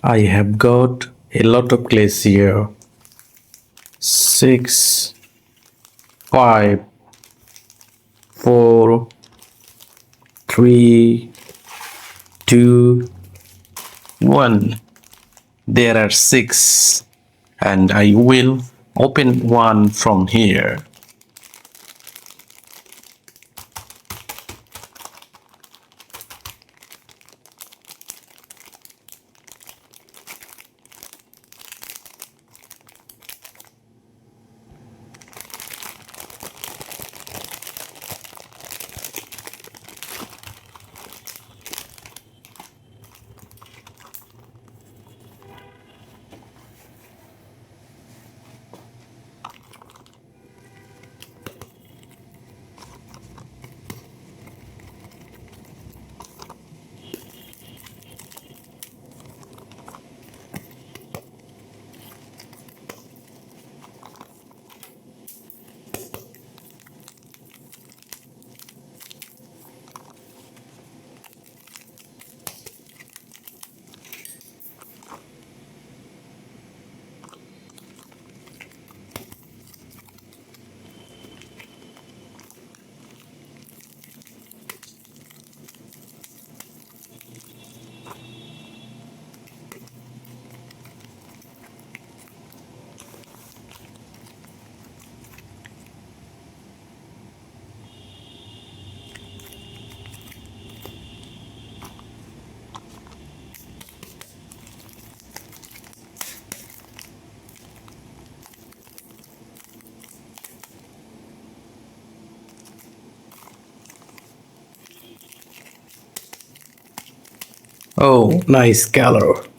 I have got a lot of glass here. 6, 5, 4, 3, 2, 1. There are 6, and I will open one from here. Oh, nice color.